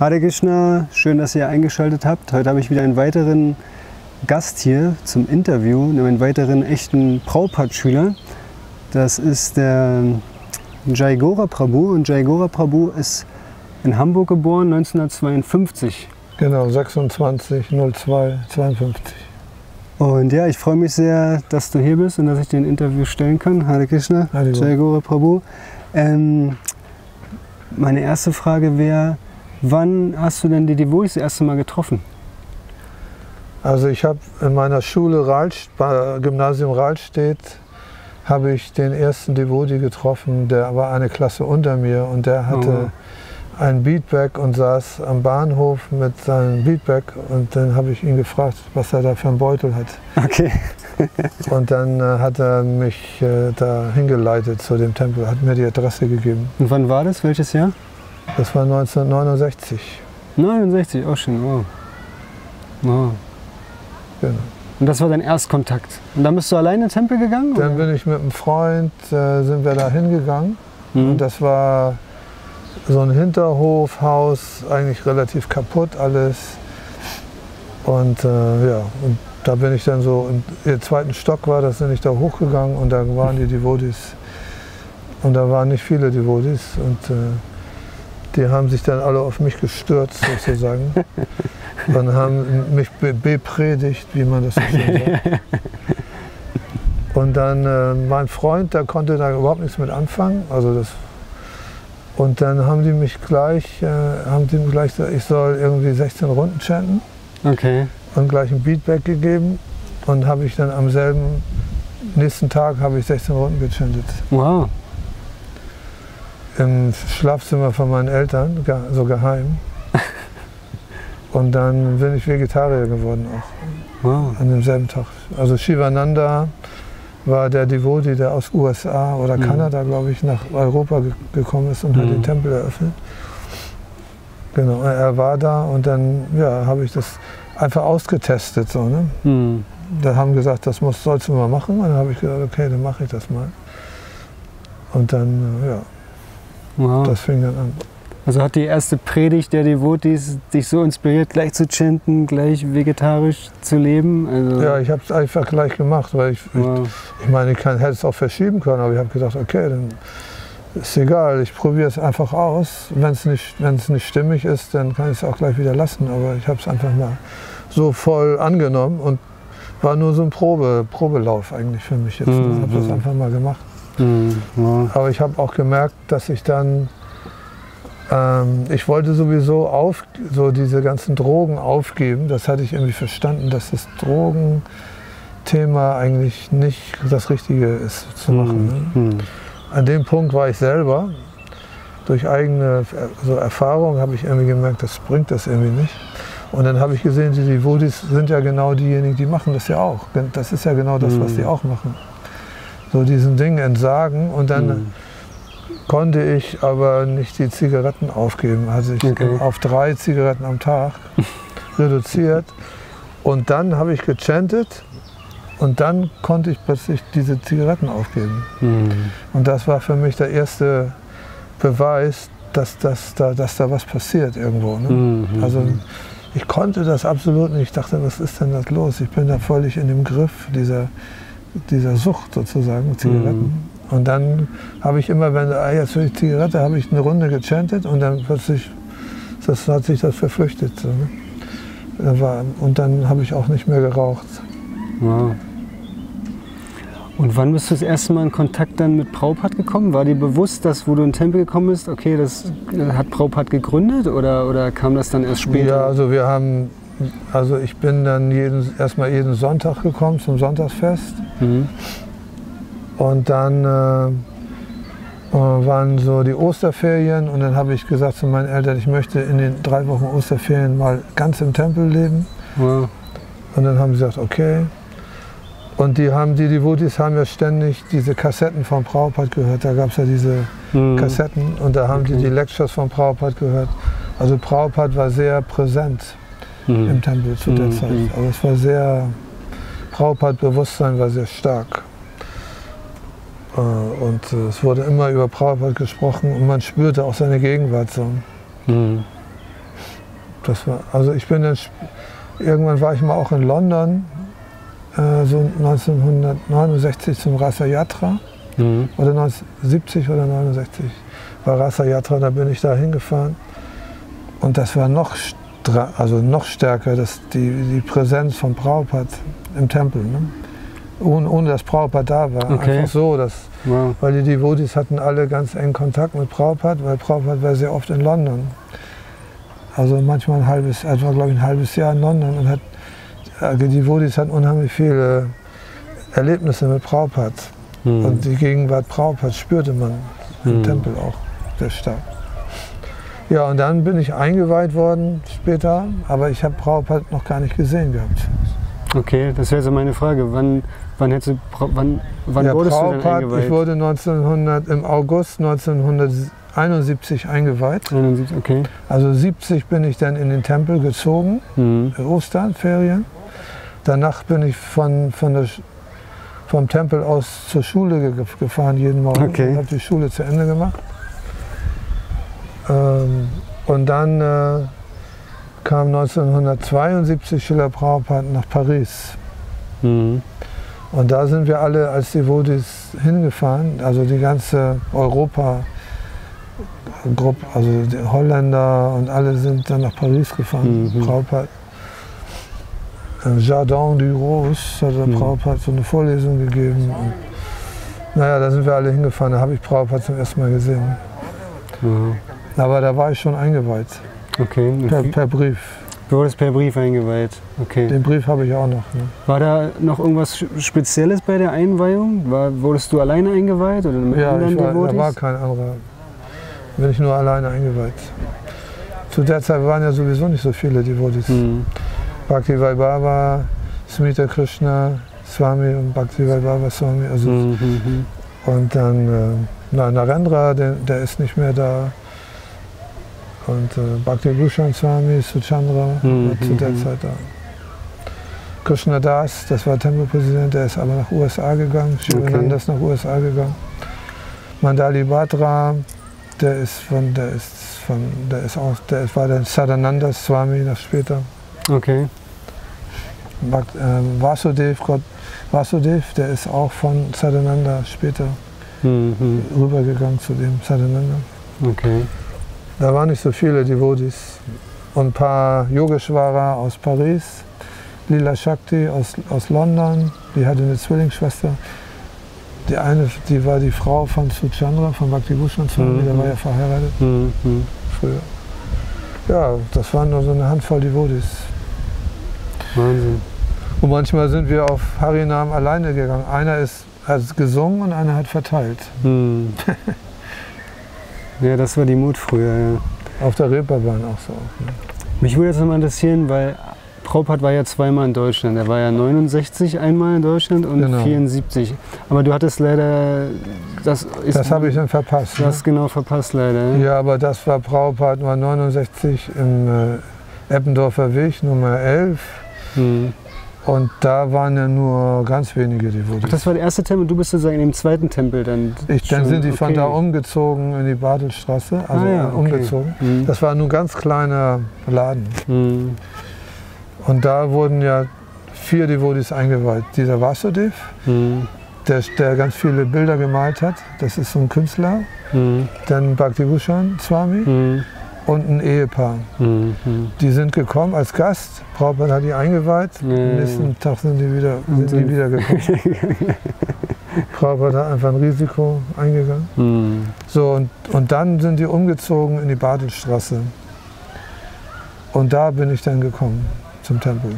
Hare Krishna, schön, dass ihr eingeschaltet habt. Heute habe ich wieder einen weiteren Gast hier zum Interview, einen weiteren echten Prabhupada-Schüler. Das ist der Jai Gaura Prabhu, und Jai Gaura Prabhu ist in Hamburg geboren, 1952. Genau, 26.02.52. Und ja, ich freue mich sehr, dass du hier bist und dass ich dir ein Interview stellen kann. Hare Krishna, Jai Gaura Prabhu. Meine erste Frage wäre, wann hast du denn die Devotees das erste Mal getroffen? Also ich habe in meiner Schule, Gymnasium Rahlstedt, habe ich den ersten Devotee getroffen, der war eine Klasse unter mir und der hatte ein Beatbag und saß am Bahnhof mit seinem Beatbag, und dann habe ich ihn gefragt, was er da für einen Beutel hat. Okay. Und dann hat er mich da hingeleitet zu dem Tempel, hat mir die Adresse gegeben. Und wann war das? Welches Jahr? Das war 1969. 69, auch schon, wow. Wow. Genau. Und das war dein Erstkontakt. Und dann bist du alleine in den Tempel gegangen? Dann bin ich mit einem Freund, sind wir da hingegangen. Und das war so ein Hinterhofhaus, eigentlich relativ kaputt alles. Und ja, und da bin ich dann so, im zweiten Stock war das, bin ich da hochgegangen und da waren die Devotees. Und da waren nicht viele Devotees und die haben sich dann alle auf mich gestürzt sozusagen. Und haben mich bepredigt, wie man das so schön sagt. Und dann mein Freund, der konnte da überhaupt nichts mit anfangen. Also das, und dann haben die mich gleich, gesagt, ich soll irgendwie 16 Runden chanten. Okay. Und gleich ein Beatback gegeben. Und habe ich dann am nächsten Tag habe ich 16 Runden gechantet. Wow. Im Schlafzimmer von meinen Eltern, so geheim. Und dann bin ich Vegetarier geworden auch. Wow. An demselben Tag. Also Shivananda war der Devotee, der aus USA oder Kanada, glaube ich, nach Europa gekommen ist und hat den Tempel eröffnet. Genau, er war da und dann ja, habe ich das einfach ausgetestet. So, ne? Da haben gesagt, das sollst du mal machen. Und dann habe ich gesagt, okay, dann mache ich das mal. Und dann, ja, das fing dann an. Also hat die erste Predigt der Devotees dich so inspiriert, gleich zu chanten, gleich vegetarisch zu leben? Also ja, ich habe es einfach gleich gemacht, weil ich meine, ich hätte es auch verschieben können, aber ich habe gedacht, okay, dann ist egal, ich probiere es einfach aus. Wenn es nicht stimmig ist, dann kann ich es auch gleich wieder lassen, aber ich habe es einfach mal so voll angenommen und war nur so ein Probelauf eigentlich für mich jetzt. Ich habe das einfach mal gemacht. Aber ich habe auch gemerkt, dass ich dann ich wollte sowieso so diese ganzen Drogen aufgeben. Das hatte ich irgendwie verstanden, dass das Drogenthema eigentlich nicht das Richtige ist zu machen. Ne? An dem Punkt war ich selber. Durch eigene Erfahrung habe ich irgendwie gemerkt, das bringt das irgendwie nicht. Und dann habe ich gesehen, die Devotees sind ja genau diejenigen, die machen das ja auch. Das ist ja genau das, was die auch machen. So diesen Dingen entsagen und dann konnte ich aber nicht die Zigaretten aufgeben. Also ich auf 3 Zigaretten am Tag reduziert. Und dann habe ich gechantet und dann konnte ich plötzlich diese Zigaretten aufgeben. Und das war für mich der erste Beweis, dass da was passiert irgendwo. Ne? Also ich konnte das absolut nicht. Ich dachte, was ist denn das los? Ich bin da völlig in dem Griff dieser Sucht sozusagen, Zigaretten. Und dann habe ich immer, jetzt will ich Zigarette, habe ich eine Runde gechantet und dann plötzlich hat sich das verflüchtet. So, ne? Und dann habe ich auch nicht mehr geraucht. Wow. Und wann bist du das erste Mal in Kontakt dann mit Prabhupada gekommen? War dir bewusst, dass, wo du in den Tempel gekommen bist, okay, das hat Prabhupada gegründet oder kam das dann erst später? Ja, also ich bin dann erstmal jeden Sonntag gekommen zum Sonntagsfest. Und dann waren so die Osterferien und dann habe ich gesagt zu meinen Eltern, ich möchte in den 3 Wochen Osterferien mal ganz im Tempel leben. Wow. Und dann haben sie gesagt, okay. Und die Devotees haben ja ständig diese Kassetten von Prabhupada gehört. Da gab es ja diese Kassetten und da haben die Lectures von Prabhupada gehört. Also Prabhupada war sehr präsent im Tempel zu der Zeit. Also es war sehr, Prabhupada-Bewusstsein war sehr stark. Und es wurde immer über Prabhupada gesprochen und man spürte auch seine Gegenwart so. Also ich bin dann, irgendwann war ich mal auch in London, so 1969 zum Rasa Yatra, oder 1970 oder 69 war Rasa Yatra, da bin ich da hingefahren. Und das war noch stärker, die Präsenz von Prabhupada im Tempel. Ne? Ohne dass Prabhupada da war. Okay. Einfach so, weil die Devotis hatten alle ganz engen Kontakt mit Prabhupada, weil Prabhupada war sehr oft in London. Also manchmal ein halbes Jahr in London und die Devotis hatten unheimlich viele Erlebnisse mit Prabhupada. Und die Gegenwart Prabhupada spürte man im Tempel auch sehr stark. Ja, und dann bin ich eingeweiht worden später, aber ich habe Prabhupada noch gar nicht gesehen gehabt. Okay, das wäre so meine Frage. Wann wurdest du denn eingeweiht? Ich wurde im August 1971 eingeweiht. 71, okay. Also 70 bin ich dann in den Tempel gezogen, Ostern, Ferien. Danach bin ich vom Tempel aus zur Schule gefahren jeden Morgen. Okay. Und habe die Schule zu Ende gemacht. Und dann kam 1972 Srila Prabhupada nach Paris. Und da sind wir alle als Devotis hingefahren, also die ganze Europa-Gruppe, also die Holländer und alle sind dann nach Paris gefahren. Prabhupada. Im Jardin du Rose hat der Prabhupada so eine Vorlesung gegeben. Und, naja, da sind wir alle hingefahren, da habe ich Prabhupada zum ersten Mal gesehen. Aber da war ich schon eingeweiht. Okay. Per Brief. Du wurdest per Brief eingeweiht. Okay. Den Brief habe ich auch noch. Ne? War da noch irgendwas Spezielles bei der Einweihung? Wurdest du alleine eingeweiht oder mit anderen Devotis? Da war kein anderer. Bin ich nur alleine eingeweiht. Zu der Zeit waren ja sowieso nicht so viele Devotis. Bhakti Vaibhava, Smita Krishna Swami und Bhakti Vaibhava Swami. Also und dann Narendra, der ist nicht mehr da. Und Bhakti Bhushan Swami, Suchandra, war zu der Zeit da. Krishna Das, das war Tempelpräsident, der ist aber nach USA gegangen. Shivananda ist nach USA gegangen. Mandali Bhadra, der war der Sadananda Swami nach später. Okay. Vasudev, der ist auch von Sadananda später rübergegangen zu dem Sadananda. Okay. Da waren nicht so viele Devotis. Und ein paar Yogeshwara aus Paris, Lila Shakti aus London, die hatte eine Zwillingsschwester. Die eine, die war die Frau von Suchandra, von Bhakti Bhushan Swami, der war ja verheiratet früher. Ja, das waren nur so eine Handvoll Devotis. Wahnsinn. Und manchmal sind wir auf Harinam alleine gegangen. Einer hat gesungen und einer hat verteilt. Ja, das war die Mut früher, ja. Auf der Reeperbahn auch so. Ne? Mich würde jetzt noch mal interessieren, weil Prabhupada war ja zweimal in Deutschland. Er war ja 69 einmal in Deutschland und 74. Aber du hattest leider... Das habe ich dann verpasst. Du hast genau verpasst leider. Ja, aber das war Prabhupada, war 69 im Eppendorfer Weg, Nummer 11. Und da waren ja nur ganz wenige Devotis. Ach, das war der erste Tempel, du bist sozusagen in dem zweiten Tempel dann? Dann sind die von da umgezogen in die Bartelstraße, also umgezogen. Das war nur ein ganz kleiner Laden. Und da wurden ja 4 Devotis eingeweiht. Dieser Vasudev, der ganz viele Bilder gemalt hat, das ist so ein Künstler. Dann Bhakti Bhushan Swami. Und ein Ehepaar. Die sind gekommen als Gast. Prabhupada hat die eingeweiht. Am nächsten Tag sind die wieder gekommen. Prabhupada hat einfach ein Risiko eingegangen. So, und dann sind die umgezogen in die Bartelstraße. Und da bin ich dann gekommen zum Tempel.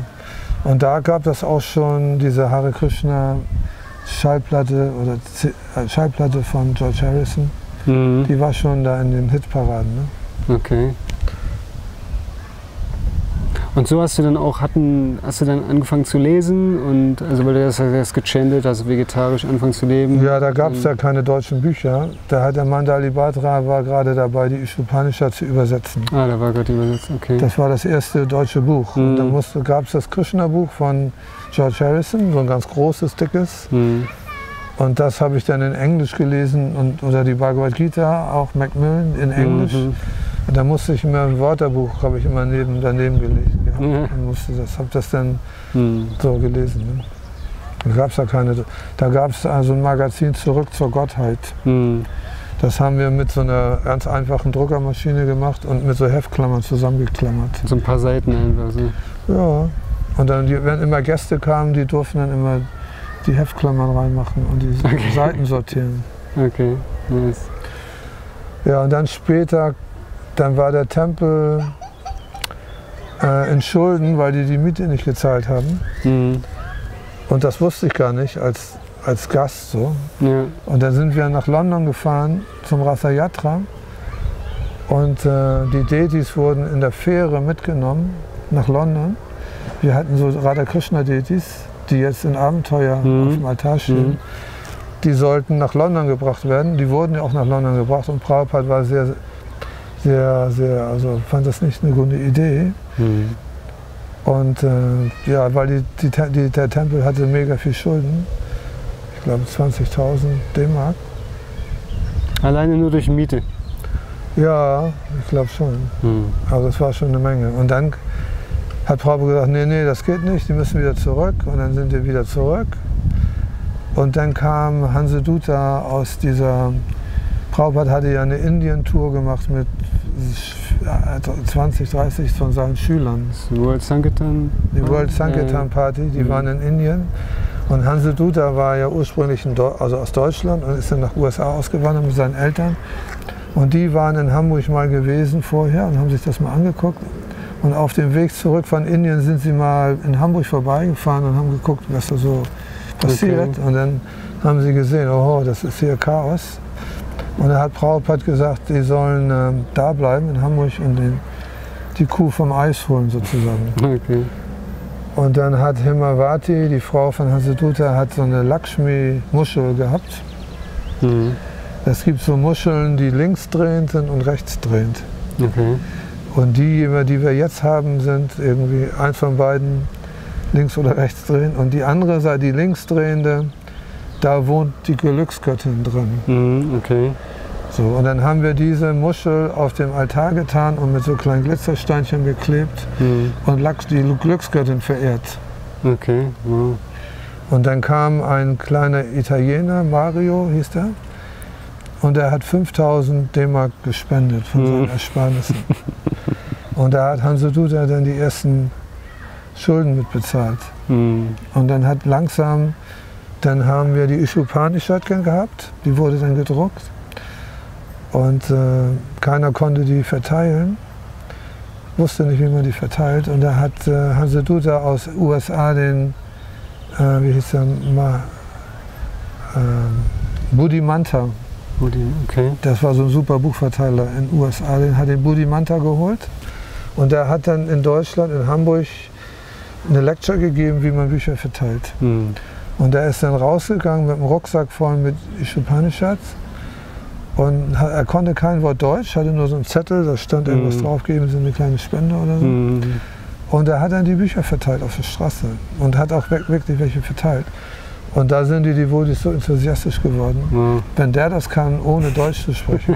Und da gab es auch schon diese Hare Krishna Schallplatte von George Harrison. Die war schon da in den Hitparaden. Ne? Okay. Und so hast du dann auch angefangen zu lesen und also weil du das gechantet, also vegetarisch angefangen zu leben? Ja, da gab es ja keine deutschen Bücher. Da hat der Mandali Bhadra war gerade dabei, die Upanishad zu übersetzen. Ah, da war gerade übersetzt, okay. Das war das erste deutsche Buch. Und dann gab es das Krishna-Buch von George Harrison, so ein ganz großes, dickes. Und das habe ich dann in Englisch gelesen oder die Bhagavad Gita, auch Macmillan in Englisch. Und da musste ich mir ein Wörterbuch, habe ich immer daneben gelegt. Ja. Und habe das dann so gelesen. Ne? Da gab es ja keine. Da gab es also ein Magazin Zurück zur Gottheit. Das haben wir mit so einer ganz einfachen Druckermaschine gemacht und mit so Heftklammern zusammengeklammert. So ein paar Seiten einfach so. Ja. Und dann, wenn immer Gäste kamen, die durften dann immer die Heftklammern reinmachen und die Seiten sortieren. Okay, nice. Ja, und dann später, dann war der Tempel in Schulden, weil die Miete nicht gezahlt haben. Und das wusste ich gar nicht als Gast so. Ja. Und dann sind wir nach London gefahren zum Ratha Yatra. Und die Detis wurden in der Fähre mitgenommen nach London. Wir hatten so Radha Krishna Detis, die jetzt in Abenteuer auf dem Altar stehen. Die sollten nach London gebracht werden. Die wurden ja auch nach London gebracht und Prabhupada war sehr, also fand das nicht eine gute Idee. Und ja, weil der Tempel hatte mega viel Schulden. Ich glaube 20.000 D-Mark. Alleine nur durch Miete? Ja, ich glaube schon. Also das war schon eine Menge. Und dann hat Prabhupada gesagt, nee, das geht nicht, die müssen wieder zurück. Und dann sind wir wieder zurück. Und dann kam Hansedutta aus dieser, Prabhupada hatte ja eine Indien-Tour gemacht mit 20, 30 von seinen Schülern. Die World Sankirtan? Die World Sankirtan Party, die waren in Indien. Und Hansedutta war ja ursprünglich also aus Deutschland und ist dann nach USA ausgewandert mit seinen Eltern. Und die waren in Hamburg mal gewesen vorher und haben sich das mal angeguckt. Und auf dem Weg zurück von Indien sind sie mal in Hamburg vorbeigefahren und haben geguckt, was da so passiert. Okay. Und dann haben sie gesehen, oh, das ist hier Chaos. Und da hat Prabhupada gesagt, die sollen da bleiben in Hamburg und die Kuh vom Eis holen sozusagen. Okay. Und dann hat Himavati, die Frau von Hansedutta, hat so eine Lakshmi-Muschel gehabt. Es gibt so Muscheln, die linksdrehend sind und rechtsdrehend. Okay. Und die wir jetzt haben, sind irgendwie eins von beiden links oder rechts drehen. Und die andere Seite, die linksdrehende, da wohnt die Glücksgöttin drin. Okay. So, und dann haben wir diese Muschel auf dem Altar getan und mit so kleinen Glitzersteinchen geklebt und die Glücksgöttin verehrt. Okay. Wow. Und dann kam ein kleiner Italiener, Mario hieß der, und er hat 5.000 D-Mark gespendet von seinen Ersparnissen. Und da hat Hansedutta dann die ersten Schulden mitbezahlt. Und dann hat langsam, dann haben wir die Ishupanishad gehabt, die wurde dann gedruckt. Und keiner konnte die verteilen, wusste nicht, wie man die verteilt. Und da hat Hansedutta aus USA den, wie hieß der, Buddhimantha. Okay. Das war so ein super Buchverteiler in den USA, den hat den Buddhimantha geholt. Und der hat dann in Deutschland, in Hamburg, eine Lecture gegeben, wie man Bücher verteilt. Und er ist dann rausgegangen mit einem Rucksack voll mit Ishupanishads. Und er konnte kein Wort Deutsch, hatte nur so einen Zettel, da stand irgendwas drauf, geben Sie eine kleine Spende oder so. Und er hat dann die Bücher verteilt auf der Straße und hat auch wirklich welche verteilt. Und da sind die Devotis so enthusiastisch geworden, wenn der das kann, ohne Deutsch zu sprechen.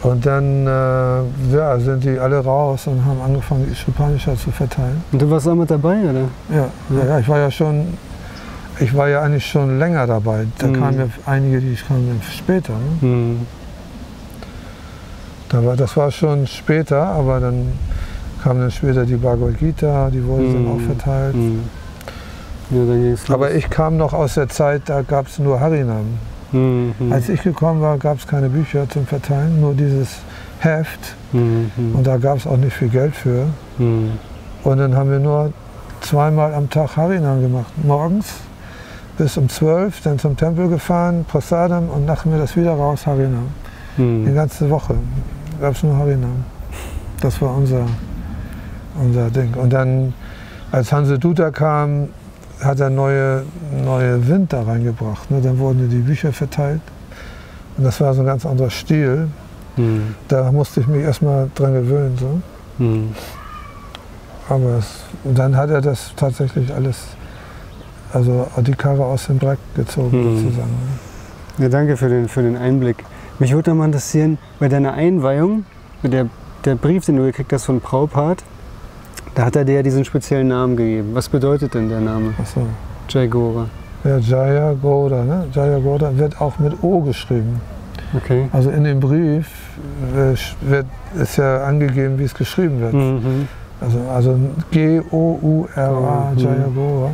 Und dann ja, sind die alle raus und haben angefangen, die Ishupanishads zu verteilen. Und du warst auch mit dabei, oder? Ja, ich war ja eigentlich schon länger dabei. Da kamen ja einige, die kamen später. Ne? Das war schon später, aber dann kam dann später die Bhagavad Gita, die wurde dann auch verteilt. Ja, dann ging's los. Aber ich kam noch aus der Zeit, da gab es nur Harinam. Als ich gekommen war, gab es keine Bücher zum Verteilen, nur dieses Heft. Und da gab es auch nicht viel Geld für. Und dann haben wir nur zweimal am Tag Harinam gemacht. Morgens bis um 12, dann zum Tempel gefahren, Prasadam und nachmittags wieder raus, Harinam. Die ganze Woche gab es nur Harinam. Das war unser Ding. Und dann, als Hansedutta kam, hat er neue Wind da reingebracht. Ne? Dann wurden die Bücher verteilt. Und das war so ein ganz anderer Stil. Da musste ich mich erstmal dran gewöhnen. So. Aber dann hat er das tatsächlich alles, also die Karre aus dem Dreck gezogen sozusagen. Ja, danke für den Einblick. Mich würde mal interessieren, bei deiner Einweihung, der Brief, den du gekriegt hast von Prabhupada, da hat er dir ja diesen speziellen Namen gegeben. Was bedeutet denn der Name? Ach so. Jai Gora. Ja, Jaya Gora, ne? Jaya Gora wird auch mit O geschrieben. Okay. Also in dem Brief ist ja angegeben, wie es geschrieben wird. Mhm. Also G-O-U-R-A, Jaya Gora.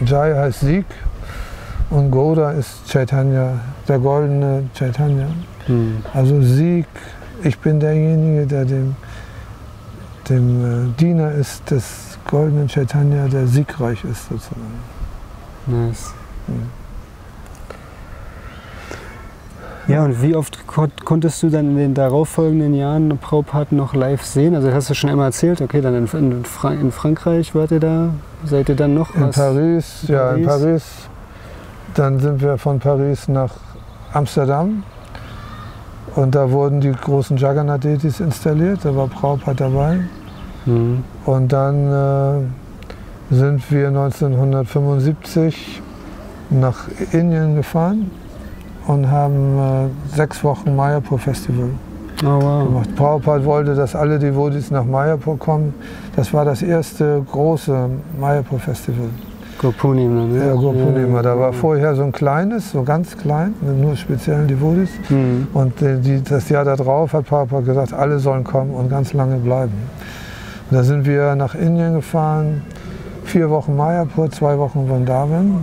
Jaya heißt Sieg und Gora ist Chaitanya, der goldene Chaitanya. Mhm. Also Sieg, ich bin derjenige, der dem Diener ist des goldenen Chaitanya, der siegreich ist sozusagen. Nice. Ja, und wie oft konntest du dann in den darauffolgenden Jahren Prabhupada noch live sehen? Also das hast du schon einmal erzählt, okay, dann in Frankreich wart ihr da, seid ihr dann noch in Paris? Ja, in Paris. Dann sind wir von Paris nach Amsterdam und da wurden die großen Jagannath-Deities installiert, da war Prabhupada dabei. Mhm. Und dann sind wir 1975 nach Indien gefahren und haben 6 Wochen Mayapur Festival gemacht. Prabhupada wollte, dass alle Devotees nach Mayapur kommen. Das war das erste große Mayapur Festival. Gopurnima, ne? Ja, Gopurnima. Da war vorher so ein kleines, so ganz klein, mit nur speziellen Devotees. Mhm. Und das Jahr darauf hat Prabhupada gesagt, alle sollen kommen und ganz lange bleiben. Und da sind wir nach Indien gefahren, 4 Wochen Mayapur, 2 Wochen Vrindavan.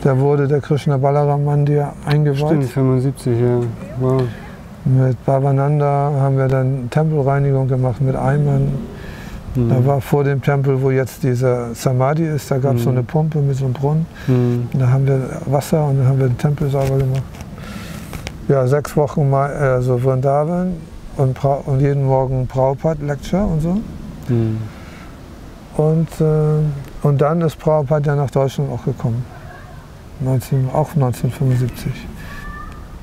Da wurde der Krishna Balaram Mandir eingeweiht. Stimmt, 75, ja. Wow. Mit Bhavananda haben wir dann Tempelreinigung gemacht mit Eimern. Mhm. Da war vor dem Tempel, wo jetzt dieser Samadhi ist, da gab es so eine Pumpe mit so einem Brunnen. Mhm. Da haben wir Wasser und dann haben wir den Tempel sauber gemacht. Ja, 6 Wochen also Vrindavan und jeden Morgen Prabhupada-Lecture und so. Mhm. Und dann ist Prabhupada ja nach Deutschland auch gekommen. Auch 1975.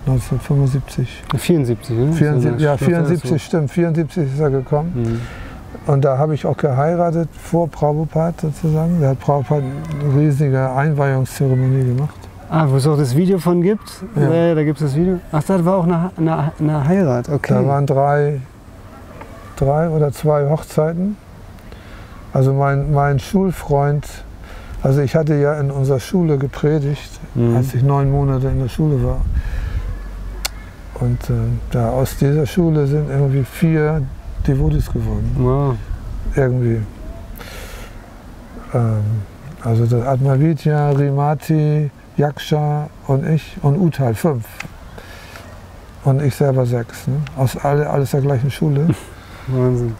1975. 74, ne? 74, ja, 74 stimmt. 74 ist er gekommen. Mhm. Und da habe ich auch geheiratet vor Prabhupada sozusagen. Da hat Prabhupada eine riesige Einweihungszeremonie gemacht. Ah, wo es auch das Video von gibt? Ja, da gibt es das Video. Ach, das war auch eine Heirat, okay. Da waren drei oder 2 Hochzeiten. Also mein Schulfreund, also ich hatte ja in unserer Schule gepredigt, als ich 9 Monate in der Schule war. Und aus dieser Schule sind irgendwie 4 Devotees geworden. Wow. Irgendwie. Also das Atmavidya, Rimati, Yaksha und ich und Utal 5. Und ich selber 6. Ne? Alles der gleichen Schule. Wahnsinn.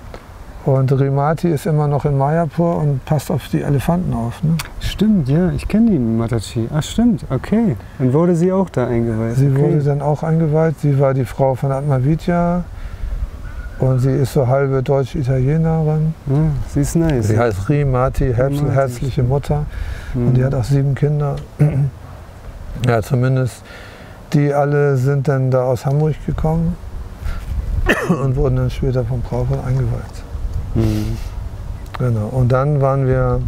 Und Rimati ist immer noch in Mayapur und passt auf die Elefanten auf. Ne? Stimmt, ja, ich kenne die Mataji. Ach stimmt, okay. Dann wurde sie auch da eingeweiht. Sie wurde dann auch eingeweiht. Sie war die Frau von Atmavidya und sie ist so halbe Deutsch-Italienerin. Ja, sie ist nice. Sie heißt Rimati, herzliche Mutter. Und die hat auch 7 Kinder. Ja, zumindest die alle sind dann da aus Hamburg gekommen und wurden dann später vom Prabhupada eingeweiht. Mhm. Genau. Und dann waren wir,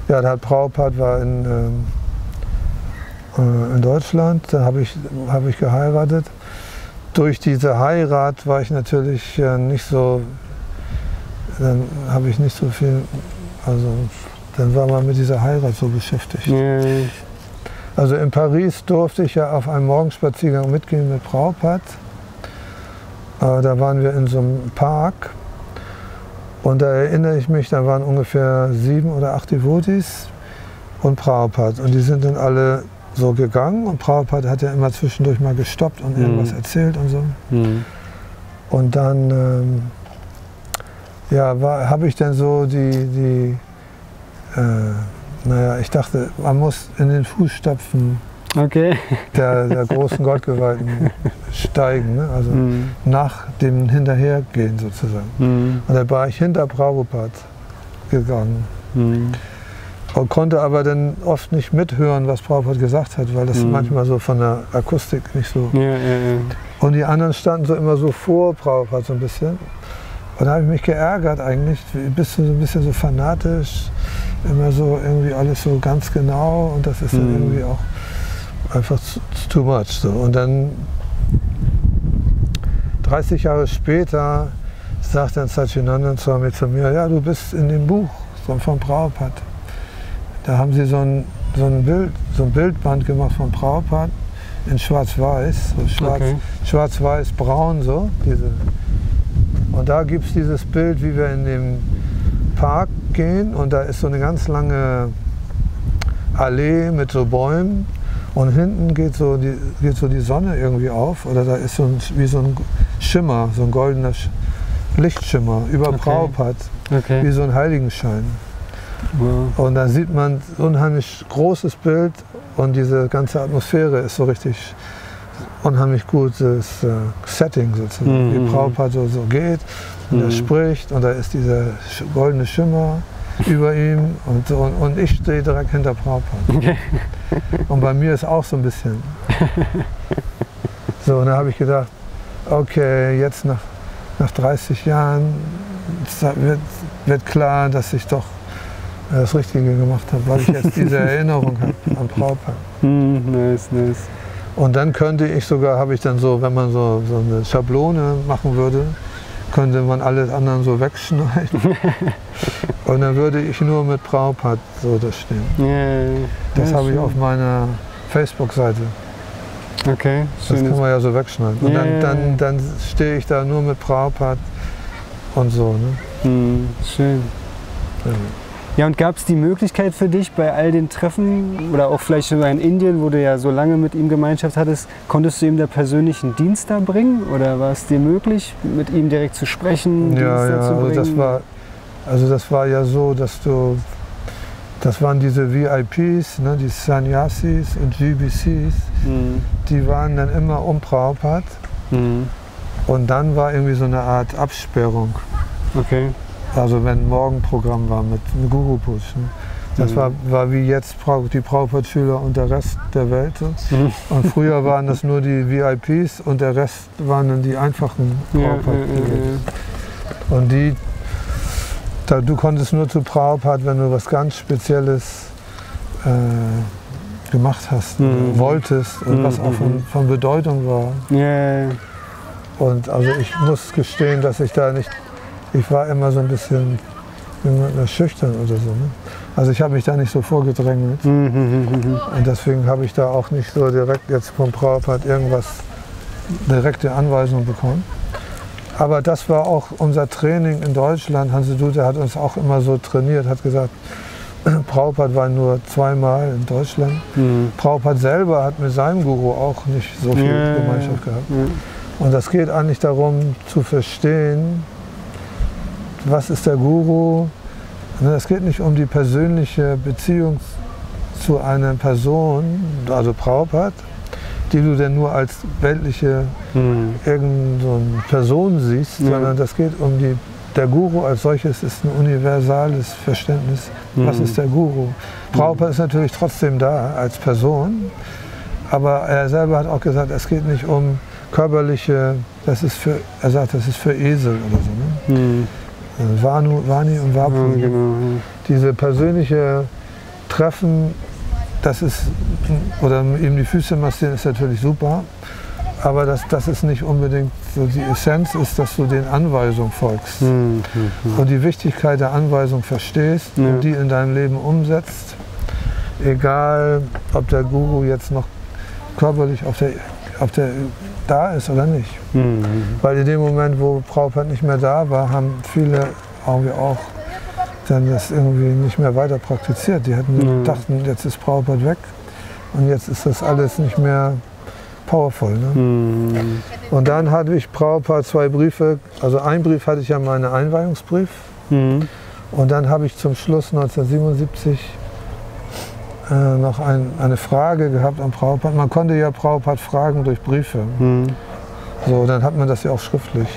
ja, der Prabhupada war in Deutschland, da habe ich geheiratet. Durch diese Heirat war ich natürlich nicht so, dann habe ich nicht so viel, also dann war man mit dieser Heirat so beschäftigt. Ja. Also in Paris durfte ich ja auf einen Morgenspaziergang mitgehen mit Prabhupada. Da waren wir in so einem Park und da erinnere ich mich, da waren ungefähr 7 oder 8 Devotees und Prabhupada. Und die sind dann alle so gegangen und Prabhupada hat ja immer zwischendurch mal gestoppt und irgendwas erzählt und so. Mhm. Und dann habe ich dann so ich dachte, man muss in den Fußstapfen der großen Gottgeweihten steigen, ne? Also nach dem Hinterhergehen sozusagen. Und da war ich hinter Prabhupada gegangen und konnte aber dann oft nicht mithören, was Prabhupada gesagt hat, weil das manchmal so von der Akustik nicht so. Ja. Und die anderen standen so immer so vor Prabhupada so ein bisschen. Und da habe ich mich geärgert eigentlich, bist du so ein bisschen so fanatisch, immer so irgendwie alles so ganz genau und das ist dann irgendwie auch einfach too much. So. Und dann 30 Jahre später sagt dann Satchidanand Swami zu mir, ja, du bist in dem Buch von Prabhupada. Da haben sie so ein Bildband gemacht von Prabhupada in Schwarz-Weiß, so Schwarz-Weiß-Braun so. Und da gibt es dieses Bild, wie wir in dem Park gehen und da ist so eine ganz lange Allee mit so Bäumen und hinten geht so die Sonne irgendwie auf oder da ist wie so ein Schimmer, so ein goldener Lichtschimmer über Prabhupada, wie so ein Heiligenschein. Wow. Und da sieht man so ein unheimlich großes Bild und diese ganze Atmosphäre ist so richtig unheimlich gutes Setting sozusagen, wie Prabhupada so geht und er spricht und da ist dieser goldene Schimmer über ihm und ich stehe direkt hinter Prabhupada. Okay. Und bei mir ist auch so ein bisschen. So, und da habe ich gedacht, okay, jetzt nach 30 Jahren wird klar, dass ich doch das Richtige gemacht habe, weil ich jetzt diese Erinnerung habe an Prabhupada. Nice. Und dann könnte ich sogar, habe ich dann so, wenn man so eine Schablone machen würde, könnte man alles anderen so wegschneiden. Und dann würde ich nur mit Prabhupada so da stehen. Das habe ich auf meiner Facebook-Seite. Okay, das kann man ja so wegschneiden. Und dann stehe ich da nur mit Prabhupada und so. Ne? Schön. Ja, und gab es die Möglichkeit für dich bei all den Treffen oder auch vielleicht sogar in Indien, wo du ja so lange mit ihm Gemeinschaft hattest, konntest du ihm da persönlichen Dienst da bringen oder war es dir möglich, mit ihm direkt zu sprechen? Das war ja so, dass das waren diese VIPs, ne, die Sannyasis und GBCs, die waren dann immer um Prabhupada und dann war irgendwie so eine Art Absperrung. Okay. Also wenn ein Morgenprogramm war mit Guru Push. Ne? Das war wie jetzt die Prabhupada-Schüler und der Rest der Welt. Und früher waren das nur die VIPs und der Rest waren dann die einfachen Prabhupada-Schüler. Und du konntest nur zu Prabhupada, wenn du was ganz Spezielles gemacht hast, wolltest und was auch von Bedeutung war. Und also ich muss gestehen, dass ich war immer so ein bisschen schüchtern oder so. Ne? Also ich habe mich da nicht so vorgedrängelt. Und deswegen habe ich da auch nicht so direkt jetzt von Prabhupada direkte Anweisungen bekommen. Aber das war auch unser Training in Deutschland. Hanse Dute hat uns auch immer so trainiert, hat gesagt, Prabhupada war nur zweimal in Deutschland. Prabhupada selber hat mit seinem Guru auch nicht so viel Gemeinschaft gehabt. Und das geht eigentlich darum zu verstehen, was ist der Guru. Es geht nicht um die persönliche Beziehung zu einer Person, also Prabhupada, die du denn nur als weltliche irgendeine so Person siehst, sondern das geht um der Guru als solches ist ein universales Verständnis. Was ist der Guru? Prabhupada ist natürlich trotzdem da als Person, aber er selber hat auch gesagt, es geht nicht um körperliche, er sagt, das ist für Esel oder so. Ne? Vani und Vapu. Genau. Diese persönliche Treffen, das ist, oder ihm die Füße massieren, ist natürlich super, aber das ist nicht unbedingt so die Essenz, ist, dass du den Anweisungen folgst und die Wichtigkeit der Anweisung verstehst und die in deinem Leben umsetzt, egal ob der Guru jetzt noch körperlich da ist oder nicht. Weil in dem Moment, wo Prabhupada nicht mehr da war, haben viele auch dann das irgendwie nicht mehr weiter praktiziert. Die dachten, jetzt ist Prabhupada weg und jetzt ist das alles nicht mehr powerful. Ne? Und dann hatte ich Prabhupada 2 Briefe, also einen Brief hatte ich ja meinen Einweihungsbrief und dann habe ich zum Schluss 1977 noch eine Frage gehabt an Prabhupada. Man konnte ja Prabhupada fragen durch Briefe. So, dann hat man das ja auch schriftlich.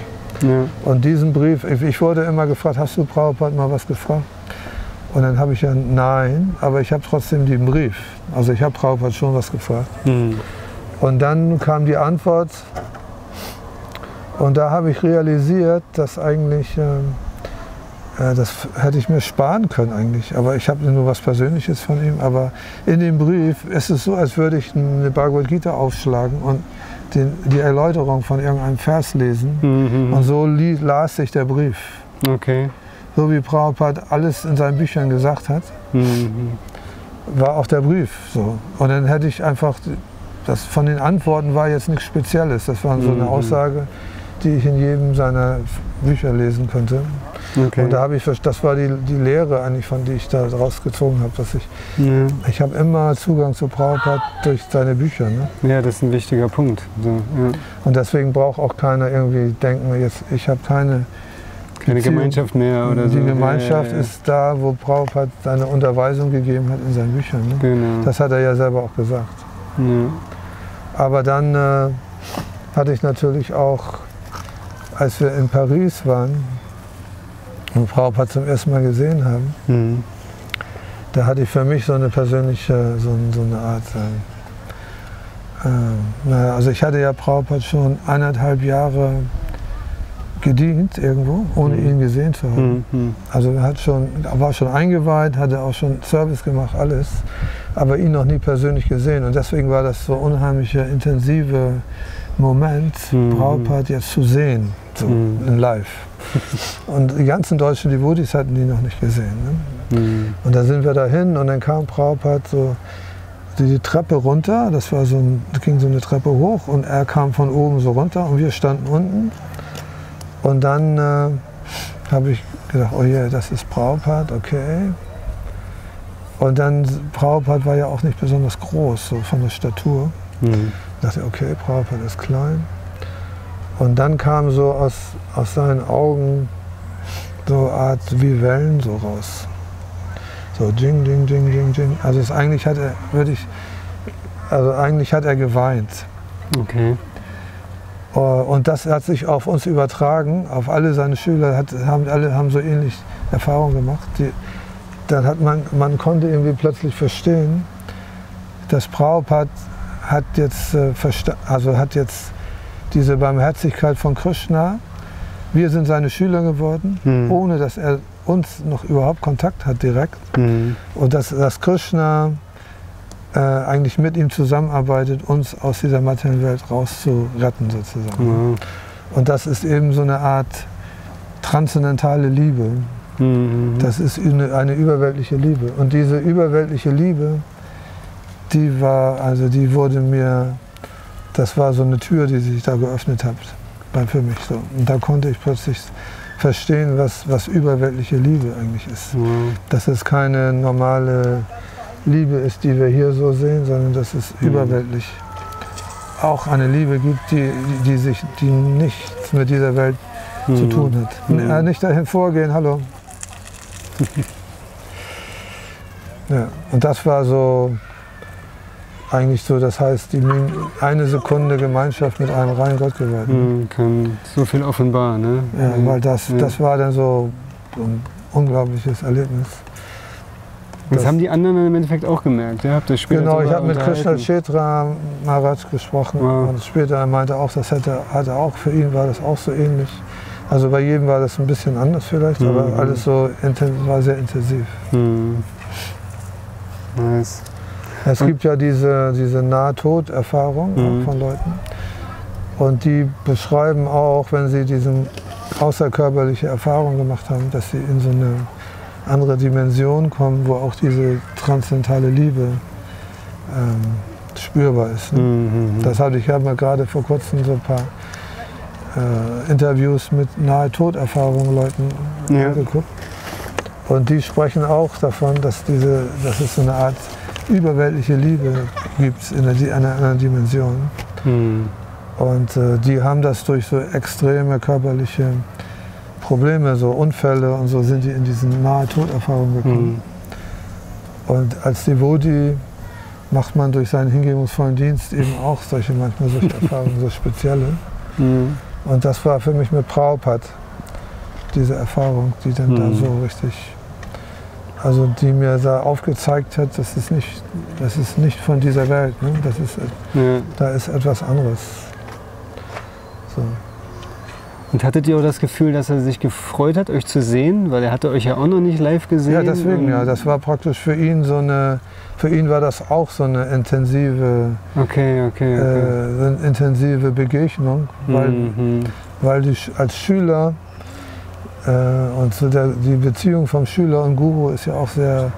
Und diesen Brief, ich wurde immer gefragt, hast du Prabhupada mal was gefragt? Und dann habe ich ja nein, aber ich habe trotzdem den Brief. Also ich habe Prabhupada schon was gefragt. Und dann kam die Antwort und da habe ich realisiert, dass eigentlich das hätte ich mir sparen können eigentlich, aber ich habe nur was Persönliches von ihm. Aber in dem Brief ist es so, als würde ich eine Bhagavad Gita aufschlagen und die Erläuterung von irgendeinem Vers lesen. Und so las sich der Brief. Okay. So wie Prabhupada alles in seinen Büchern gesagt hat, war auch der Brief so. Und dann hätte ich einfach, das von den Antworten war jetzt nichts Spezielles. Das war so eine Aussage, die ich in jedem seiner Bücher lesen könnte. Okay. Und da habe ich, das war die Lehre eigentlich, von die ich da rausgezogen habe, dass ich habe immer Zugang zu Prabhupada durch seine Bücher. Ne? Ja, das ist ein wichtiger Punkt. So, ja. Und deswegen braucht auch keiner irgendwie denken, jetzt ich habe keine Gemeinschaft mehr oder so. Die Gemeinschaft ist da, wo Prabhupada seine Unterweisung gegeben hat in seinen Büchern. Ne? Genau. Das hat er ja selber auch gesagt. Aber dann hatte ich natürlich auch, als wir in Paris waren und Prabhupada zum ersten Mal gesehen haben, da hatte ich für mich so eine persönliche, so eine Art, also ich hatte ja Prabhupada schon 1,5 Jahre gedient irgendwo, ohne ihn gesehen zu haben. Also er war schon eingeweiht, hatte auch schon Service gemacht, alles, aber ihn noch nie persönlich gesehen. Und deswegen war das so unheimlicher, intensiver Moment, Prabhupada jetzt zu sehen, so in live. Und die ganzen deutschen Devotees hatten die noch nicht gesehen. Ne? Und da sind wir dahin und dann kam Prabhupada so die Treppe runter, das ging so eine Treppe hoch und er kam von oben so runter und wir standen unten. Und dann habe ich gedacht, oh je, das ist Prabhupada, okay. Und dann, Prabhupada war ja auch nicht besonders groß, so von der Statur. Ich dachte, okay, Prabhupada ist klein. Und dann kam so aus seinen Augen so eine Art wie Wellen so raus. So ding, ding, ding, ding, ding. Also eigentlich hat er geweint. Okay. Und das hat sich auf uns übertragen, auf alle seine Schüler, alle haben so ähnlich Erfahrungen gemacht. Man konnte irgendwie plötzlich verstehen, dass Prabhupada hat jetzt diese Barmherzigkeit von Krishna, wir sind seine Schüler geworden, ohne dass er uns noch überhaupt Kontakt hat direkt. Und dass Krishna eigentlich mit ihm zusammenarbeitet, uns aus dieser materiellen Welt rauszuretten sozusagen. Und das ist eben so eine Art transzendentale Liebe. Das ist eine überweltliche Liebe. Und diese überweltliche Liebe, die wurde mir, das war so eine Tür, die sich da geöffnet hat, für mich so. Und da konnte ich plötzlich verstehen, was überweltliche Liebe eigentlich ist. Dass es keine normale Liebe ist, die wir hier so sehen, sondern dass es überweltlich auch eine Liebe gibt, die nichts mit dieser Welt zu tun hat. Nicht dahin vorgehen, hallo. Ja, und das war so eigentlich so, das heißt, eine Sekunde Gemeinschaft mit einem reinen Gott geworden. Kann so viel offenbaren, ne? Ja, weil das war dann so ein unglaubliches Erlebnis. Das haben die anderen im Endeffekt auch gemerkt, ja? Habt ihr später genau, ich habe mit Krishna Kshetra Maharaj gesprochen und später meinte er auch, das hatte auch, für ihn war das auch so ähnlich. Also bei jedem war das ein bisschen anders vielleicht, aber alles so war sehr intensiv. Nice. Es gibt ja diese Nahtoderfahrung von Leuten und die beschreiben auch, wenn sie diese außerkörperliche Erfahrung gemacht haben, dass sie in so eine andere Dimension kommen, wo auch diese transzendentale Liebe spürbar ist. Ne? Das ich habe mir gerade vor kurzem so ein paar Interviews mit Nahe-Tod-Erfahrungen Leuten angeguckt. Und die sprechen auch davon, dass es so eine Art überweltliche Liebe gibt in einer anderen Dimension. Und die haben das durch so extreme körperliche Probleme, so Unfälle und so, sind die in diese Nahe-Tod-Erfahrung gekommen. Und als Devotee macht man durch seinen hingebungsvollen Dienst eben auch manchmal solche Erfahrungen, so spezielle. Und das war für mich mit Prabhupada diese Erfahrung, die dann da so richtig, also die mir da aufgezeigt hat, das ist nicht von dieser Welt, ne? Da ist etwas anderes. So. Und hattet ihr auch das Gefühl, dass er sich gefreut hat, euch zu sehen? Weil er hatte euch ja auch noch nicht live gesehen. Ja, deswegen, ja. Das war praktisch für ihn für ihn war das auch so eine intensive, intensive Begegnung, weil als Schüler und so die Beziehung vom Schüler und Guru ist ja auch sehr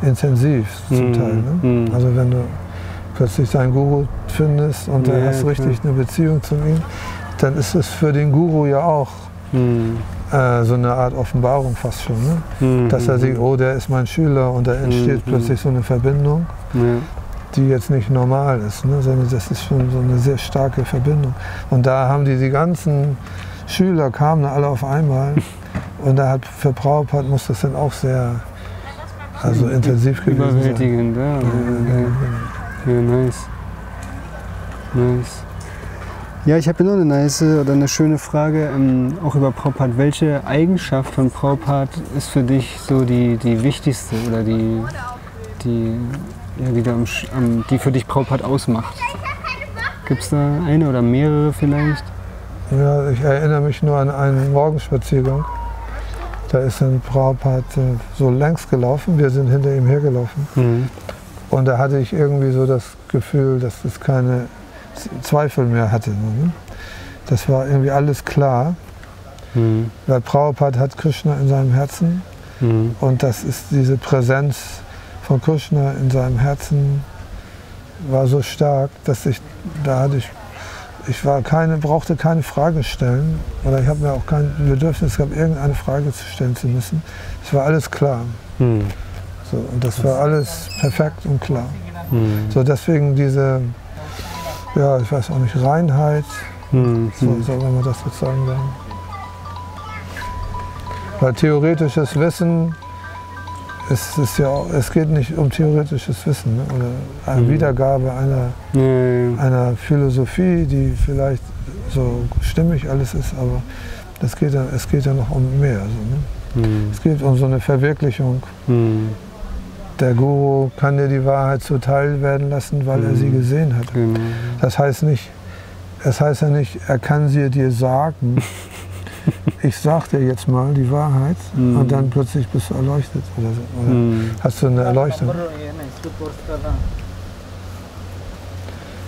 intensiv zum Teil. Ne? Also wenn du plötzlich deinen Guru findest und du hast richtig eine Beziehung zu ihm, dann ist es für den Guru ja auch so eine Art Offenbarung fast schon. Ne? Dass er sieht, oh, der ist mein Schüler und da entsteht plötzlich so eine Verbindung, die jetzt nicht normal ist, ne? Sondern das ist schon so eine sehr starke Verbindung. Und da haben die ganzen Schüler kamen alle auf einmal und da für Prabhupada muss das dann auch sehr intensiv gewesen sein. Überwältigend, ja, nice. Nice. Ja, ich habe hier noch eine schöne Frage, auch über Prabhupada. Welche Eigenschaft von Prabhupada ist für dich so die wichtigste oder die für dich Prabhupada ausmacht? Gibt es da eine oder mehrere vielleicht? Ja, ich erinnere mich nur an einen Morgenspaziergang. Da ist ein Prabhupada so längs gelaufen, wir sind hinter ihm hergelaufen. Und da hatte ich irgendwie so das Gefühl, dass es keine Zweifel mehr hatte. Ne? Das war irgendwie alles klar. Weil Prabhupada hat Krishna in seinem Herzen und das ist diese Präsenz von Krishna in seinem Herzen war so stark, dass ich brauchte keine Frage stellen oder ich habe mir auch kein Bedürfnis gehabt, irgendeine Frage zu stellen zu müssen. Es war alles klar. So, und das war alles perfekt und klar. So, deswegen diese, ja, ich weiß auch nicht, Reinheit, so wenn man das sozusagen sagen. Weil theoretisches Wissen, es geht nicht um theoretisches Wissen, ne? Oder eine Wiedergabe einer Philosophie, die vielleicht so stimmig alles ist, aber es geht ja noch um mehr. So, ne? Es geht um so eine Verwirklichung. Der Guru kann dir die Wahrheit zuteil werden lassen, weil er sie gesehen hat. Das heißt ja nicht, er kann sie dir sagen. Ich sag dir jetzt mal die Wahrheit und dann plötzlich bist du erleuchtet oder so. Oder hast du eine Erleuchtung.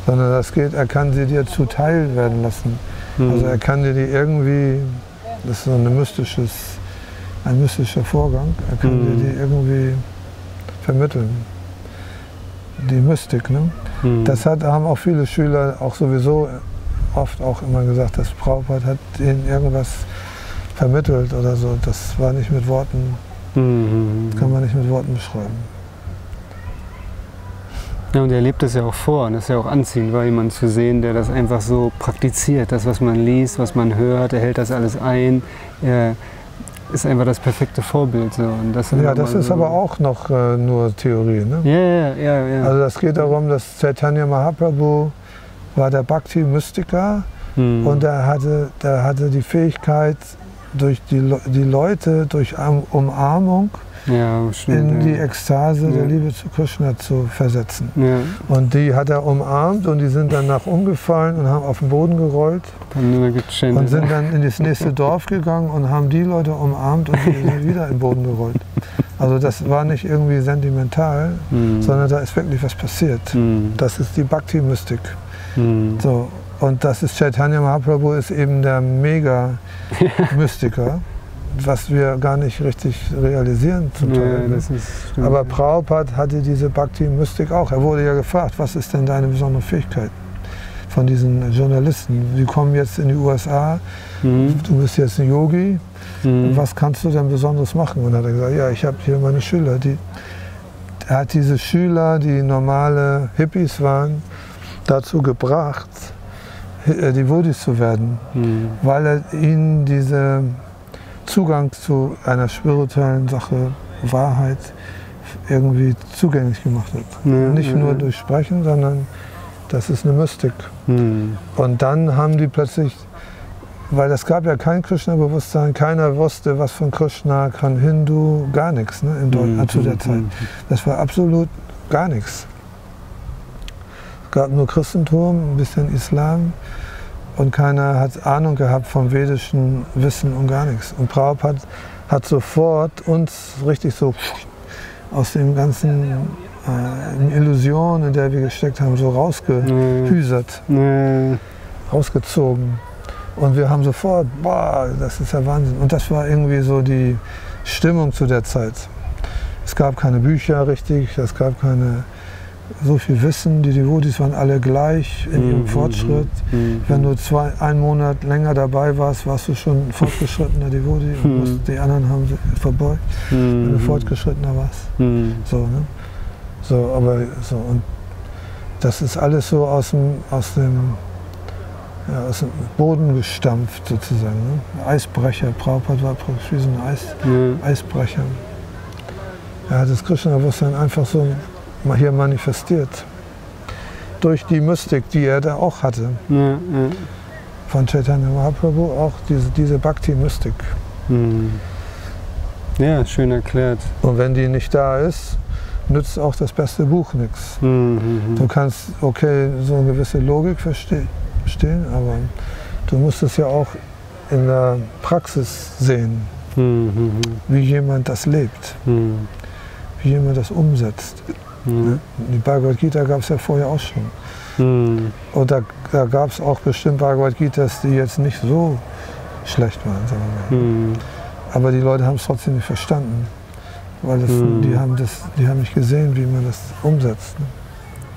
Sondern er kann sie dir zuteil werden lassen. Also er kann dir die irgendwie, das ist so ein mystischer Vorgang, er kann dir die irgendwie vermitteln. Die Mystik, ne? Das haben auch viele Schüler auch sowieso oft auch immer gesagt, dass Prabhupada hat ihnen irgendwas vermittelt oder so. Das war nicht mit Worten, kann man nicht mit Worten beschreiben. Ja, und er lebt das ja auch vor und das ist ja auch anziehend, war jemand zu sehen, der das einfach so praktiziert. Das, was man liest, was man hört, er hält das alles ein. Er ist einfach das perfekte Vorbild. So. Und das ist so aber auch noch nur Theorie. Ne? Ja. Also das geht darum, dass Chaitanya Mahaprabhu war der Bhakti-Mystiker und er hatte die Fähigkeit, durch die Leute durch Umarmung in die Ekstase der Liebe zu Krishna zu versetzen. Und die hat er umarmt und die sind danach umgefallen und haben auf den Boden gerollt und sind dann in das nächste Dorf gegangen und haben die Leute umarmt und die sind wieder in den Boden gerollt. Also das war nicht irgendwie sentimental, sondern da ist wirklich was passiert. Das ist die Bhakti-Mystik. So, und das ist Chaitanya Mahaprabhu ist eben der Mega-Mystiker, was wir gar nicht richtig realisieren zum Teil. Ne? Aber Prabhupada hatte diese Bhakti-Mystik auch. Er wurde ja gefragt, was ist denn deine besondere Fähigkeit von diesen Journalisten? Die kommen jetzt in die USA, du bist jetzt ein Yogi, was kannst du denn Besonderes machen? Und dann hat er gesagt, ja, ich habe hier meine Schüler. Er hat diese Schüler, die normale Hippies waren, dazu gebracht, Devotees zu werden, weil er ihnen diesen Zugang zu einer spirituellen Sache, Wahrheit, irgendwie zugänglich gemacht hat. Nicht nur durch Sprechen, sondern das ist eine Mystik. Und dann haben die plötzlich, weil es gab ja kein Krishna-Bewusstsein, keiner wusste was von Krishna, kein Hindu, gar nichts ne, in Deutschland zu der Zeit. Das war absolut gar nichts. Es gab nur Christentum, ein bisschen Islam und keiner hat Ahnung gehabt vom vedischen Wissen und gar nichts. Und Prabhupada hat sofort uns richtig so aus dem ganzen Illusion, in der wir gesteckt haben, so rausgehüsert, rausgezogen. Und wir haben sofort, boah, das ist ja Wahnsinn. Und das war irgendwie so die Stimmung zu der Zeit. Es gab keine Bücher richtig, es gab keine so viel Wissen. Die Devotis waren alle gleich in ihrem Fortschritt. Wenn du einen Monat länger dabei warst, warst du schon ein fortgeschrittener Devoti und die anderen haben sich verbeugt, wenn du fortgeschrittener warst. So, ne? So, aber so, und das ist alles so aus dem Boden gestampft sozusagen. Ne? Eisbrecher, Prabhupada war praktisch wie so ein Eisbrecher. Er hat das Krishna-Bewusstsein einfach so hier manifestiert. Durch die Mystik, die er da auch hatte. Von Chaitanya Mahaprabhu auch diese Bhakti-Mystik. Ja, schön erklärt. Und wenn die nicht da ist, nützt auch das beste Buch nichts. Du kannst, okay, so eine gewisse Logik verstehen, aber du musst es ja auch in der Praxis sehen, wie jemand das lebt, wie jemand das umsetzt. Die Bhagavad Gita gab es ja vorher auch schon. Und da gab es auch bestimmt Bhagavad Gitas, die jetzt nicht so schlecht waren, sagen wir mal. Aber die Leute haben es trotzdem nicht verstanden, weil die haben nicht gesehen, wie man das umsetzt. Ne?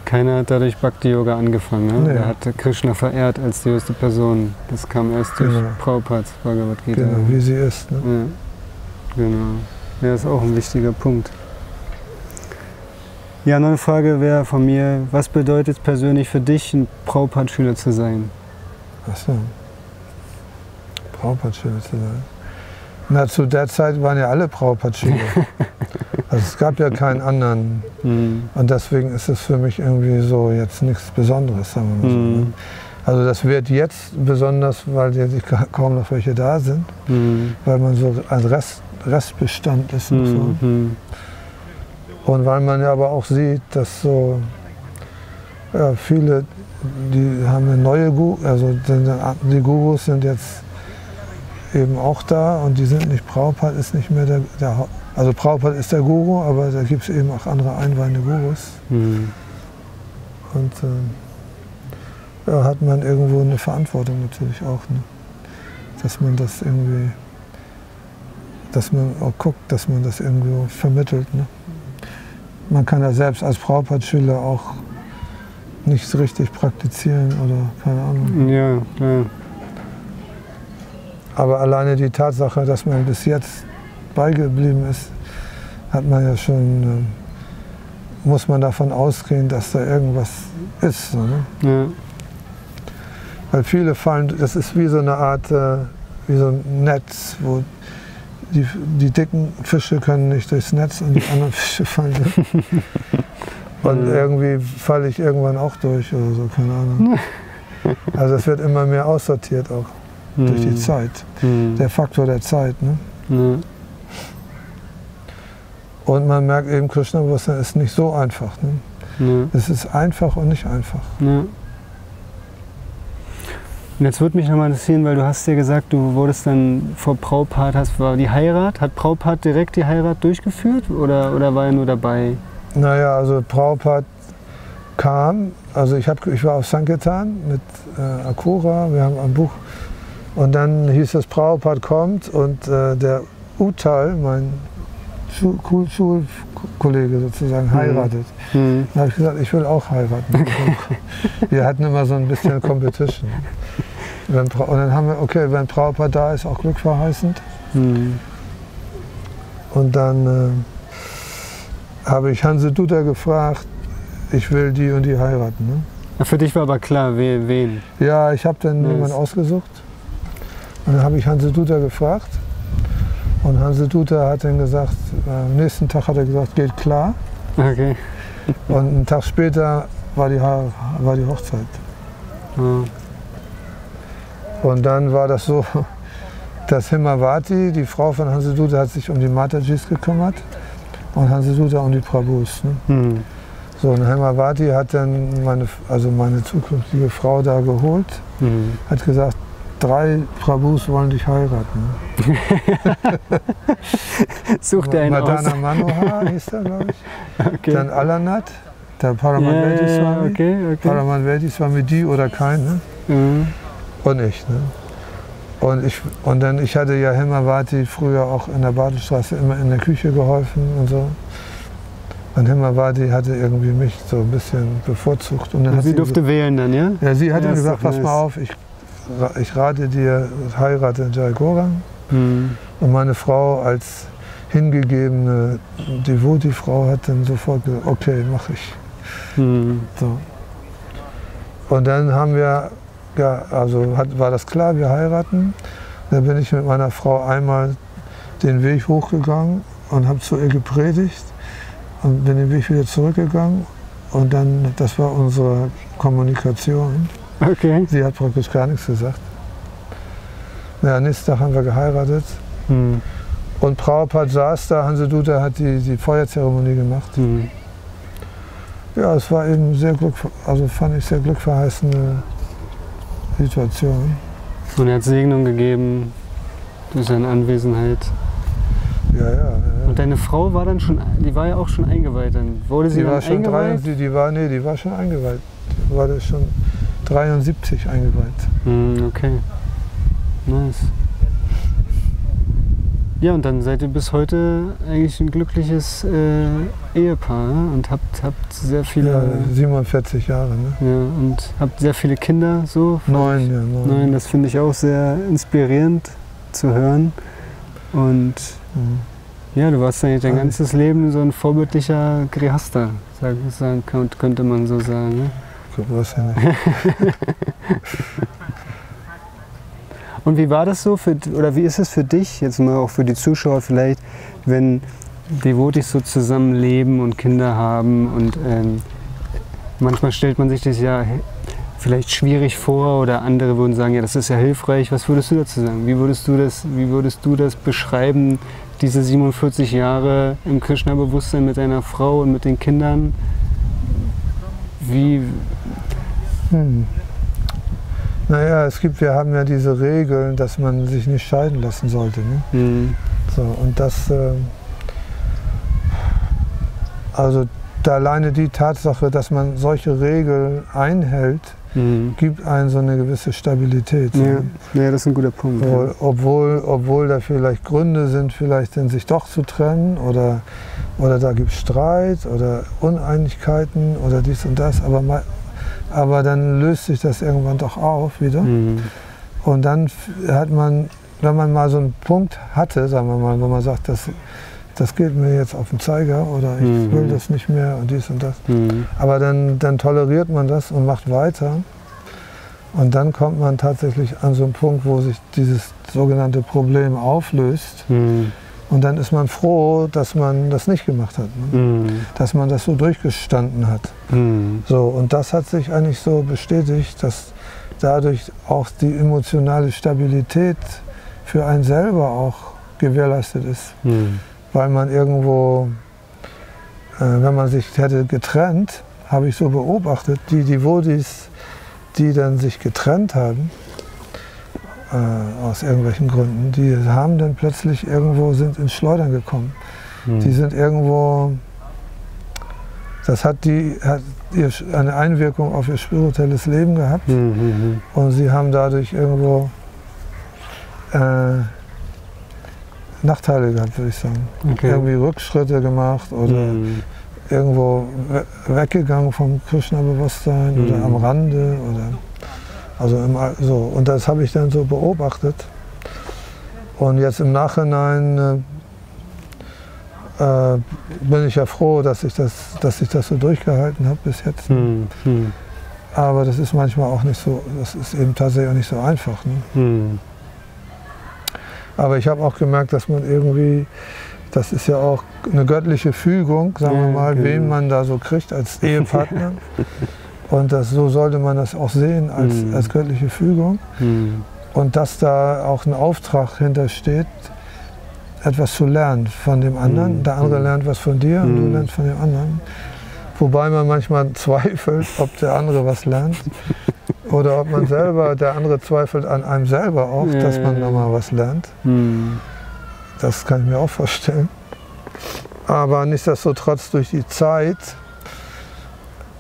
Keiner hat dadurch Bhakti-Yoga angefangen. Ne? Nee. Er hatte Krishna verehrt als die höchste Person. Das kam erst durch Prabhupads Bhagavad Gita. Genau, wie sie ist. Ne? Ja, genau. Ja, das ist auch ein wichtiger Punkt. Ja, noch eine Frage wäre von mir, was bedeutet persönlich für dich, ein Prabhupada-Schüler zu sein? Achso, Prabhupada-Schüler zu sein. Na, zu der Zeit waren ja alle Prabhupada-Schüler. Also es gab ja keinen anderen. Und deswegen ist es für mich irgendwie so jetzt nichts Besonderes, sagen wir mal so. Ne? Also das wird jetzt besonders, weil jetzt kaum noch welche da sind, weil man so ein Restbestand ist und so. Und weil man ja aber auch sieht, dass so viele, die haben eine neue Guru, also die Gurus sind jetzt eben auch da und die sind nicht, Prabhupada ist nicht mehr also Prabhupada ist der Guru, aber da gibt es eben auch andere einweihende Gurus. Und hat man irgendwo eine Verantwortung natürlich auch, ne? Dass man das irgendwie, dass man auch guckt, dass man das irgendwo vermittelt. Ne? Man kann ja selbst als Prabhupada-Schüler auch nicht so richtig praktizieren oder keine Ahnung. Ja, klar. Aber alleine die Tatsache, dass man bis jetzt beigeblieben ist, hat man ja schon, muss man davon ausgehen, dass da irgendwas ist. So, ne? Ja. Weil viele fallen, das ist wie so eine Art, wie so ein Netz, wo die dicken Fische können nicht durchs Netz und die anderen Fische fallen durch. Und irgendwie falle ich irgendwann auch durch oder so, keine Ahnung. Also es wird immer mehr aussortiert auch durch die Zeit. Der Faktor der Zeit. Ne? Und man merkt eben, Krishna-Bewusstsein ist nicht so einfach. Ne? Es ist einfach und nicht einfach. Und jetzt würde mich nochmal interessieren, weil du hast ja gesagt, du wurdest dann vor Prabhupada, war die Heirat, hat Prabhupada direkt die Heirat durchgeführt oder war er nur dabei? Naja, also Prabhupada kam, also ich war auf Sankirtan mit Akura, wir haben ein Buch und dann hieß es, Prabhupada kommt und der Utal, mein Schulkollege sozusagen, heiratet. Dann habe ich gesagt, ich will auch heiraten. Wir hatten immer so ein bisschen Competition. Und dann haben wir, okay, wenn Prabhupada da ist, auch glückverheißend. Und dann habe ich Hansedutta gefragt, ich will die und die heiraten. Ne? Für dich war aber klar, wen? Ja, ich habe dann jemanden ausgesucht. Und dann habe ich Hansedutta gefragt. Und Hansedutta hat dann gesagt, am nächsten Tag hat er gesagt, geht klar. Okay. Und einen Tag später war die Hochzeit. Und dann war das so, dass Himavati, die Frau von Hansedutta, hat sich um die Matajis gekümmert und Hansedutta um die Prabhus. Ne? So, und Hemavati hat dann meine zukünftige Frau da geholt, hat gesagt, 3 Prabhus wollen dich heiraten. Sucht er einen aus. Madana Manohar hieß er, glaube ich. Okay. Dann Alanat, der Paramanvedi Swami. Okay. Paramanvedi Swami, die oder kein. Ne? Und ich. Ne? Und ich hatte ja Hemavati früher auch in der Badestraße immer in der Küche geholfen und so. Und Hemavati hatte irgendwie mich so ein bisschen bevorzugt. Und dann sie durfte wählen dann, ja? Ja, sie hat ihm gesagt, pass mal auf, ich rate dir, heirate Jai Gaurang. Und meine Frau als hingegebene Devotee-Frau hat dann sofort gesagt, okay, mache ich. So. Und dann haben wir, war das klar, wir heiraten. Dann bin ich mit meiner Frau einmal den Weg hochgegangen und habe zu ihr gepredigt. Und bin den Weg wieder zurückgegangen und dann, das war unsere Kommunikation. Okay. Sie hat praktisch gar nichts gesagt. Ja, nächsten Tag haben wir geheiratet. Und Prabhupada saß da, Hansedutta hat die Feuerzeremonie gemacht. Ja, es war eben fand ich sehr glückverheißende Situation. Und er hat Segnung gegeben durch seine Anwesenheit. Ja. Und deine Frau war dann schon, die war ja auch schon eingeweiht dann. Wurde sie dann eingeweiht? Die war schon eingeweiht. Die war schon 73 eingeweiht. Okay. Nice. Ja, und dann seid ihr bis heute eigentlich ein glückliches Ehepaar, ne? Und habt sehr viele... Ja, 47 Jahre, ne? Ja, und habt sehr viele Kinder, so? 9. Das finde ich auch sehr inspirierend zu hören. Und ja, du warst eigentlich dein ganzes Leben so ein vorbildlicher Grihasta, könnte man so sagen. Ne? Was ja nicht. Und wie war das so, oder wie ist es für dich, jetzt mal auch für die Zuschauer vielleicht, wenn Devotees so zusammenleben und Kinder haben und manchmal stellt man sich das ja vielleicht schwierig vor oder andere würden sagen, ja, das ist ja hilfreich. Was würdest du dazu sagen? Wie würdest du das beschreiben, diese 47 Jahre im Krishna-Bewusstsein mit deiner Frau und mit den Kindern? Wie? Naja, wir haben ja diese Regeln, dass man sich nicht scheiden lassen sollte. Ne? So, und das, also da alleine die Tatsache, dass man solche Regeln einhält, gibt einen so eine gewisse Stabilität. Ja, das ist ein guter Punkt. Obwohl da vielleicht Gründe sind, vielleicht sich doch zu trennen oder da gibt es Streit oder Uneinigkeiten oder dies und das, aber dann löst sich das irgendwann doch auf wieder. Und dann hat man, wenn man mal so einen Punkt hatte, sagen wir mal, wo man sagt, das geht mir jetzt auf den Zeiger oder ich will das nicht mehr und dies und das. Aber dann toleriert man das und macht weiter. Und dann kommt man tatsächlich an so einen Punkt, wo sich dieses sogenannte Problem auflöst. Und dann ist man froh, dass man das nicht gemacht hat. Ne? Dass man das so durchgestanden hat. So, und das hat sich eigentlich so bestätigt, dass dadurch auch die emotionale Stabilität für einen selber auch gewährleistet ist. Weil man irgendwo, wenn man sich hätte getrennt, habe ich so beobachtet, die Devotees, die dann sich getrennt haben, aus irgendwelchen Gründen, die haben dann plötzlich sind ins Schleudern gekommen. Die sind irgendwo, das hat eine Einwirkung auf ihr spirituelles Leben gehabt und sie haben dadurch irgendwo Nachteile gehabt, würde ich sagen. Okay. Irgendwie Rückschritte gemacht oder irgendwo weggegangen vom Krishna-Bewusstsein oder am Rande oder so. Und das habe ich dann so beobachtet. Und jetzt im Nachhinein bin ich ja froh, dass ich das so durchgehalten habe bis jetzt. Aber das ist manchmal auch nicht so, das ist eben tatsächlich auch nicht so einfach. Ne? Aber ich habe auch gemerkt, dass man irgendwie, das ist ja auch eine göttliche Fügung, sagen wir mal, wen man da so kriegt als Ehepartner. Und so sollte man das auch sehen als göttliche Fügung. Und dass da auch ein Auftrag hintersteht, etwas zu lernen von dem anderen. Der andere lernt was von dir und du lernst von dem anderen. Wobei man manchmal zweifelt, ob der andere was lernt. Oder ob man selber, der andere zweifelt an einem selber auch, dass man nochmal was lernt. Das kann ich mir auch vorstellen. Aber nichtsdestotrotz durch die Zeit,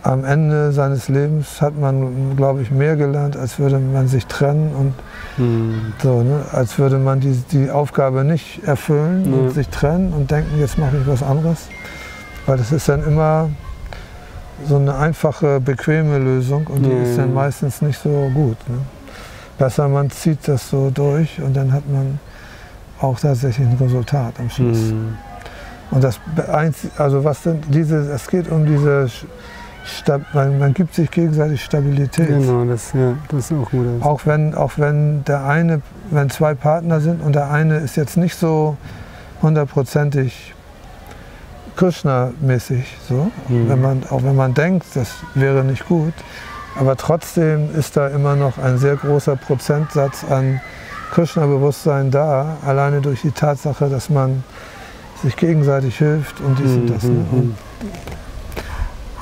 am Ende seines Lebens hat man, glaube ich, mehr gelernt, als würde man sich trennen und so, ne? Als würde man die Aufgabe nicht erfüllen und sich trennen und denken, jetzt mache ich was anderes. Weil das ist dann immer so eine einfache, bequeme Lösung und die ist dann meistens nicht so gut. Ne? Besser, man zieht das so durch und dann hat man auch tatsächlich ein Resultat am Schluss. Und das also was denn es geht um diese, man gibt sich gegenseitig Stabilität. Genau, das ist auch gut. Auch wenn wenn zwei Partner sind und der eine ist jetzt nicht so hundertprozentig Krishna-mäßig, so, auch wenn man denkt, das wäre nicht gut, aber trotzdem ist da immer noch ein sehr großer Prozentsatz an Krishna-Bewusstsein da, alleine durch die Tatsache, dass man sich gegenseitig hilft und dies und das. Ne?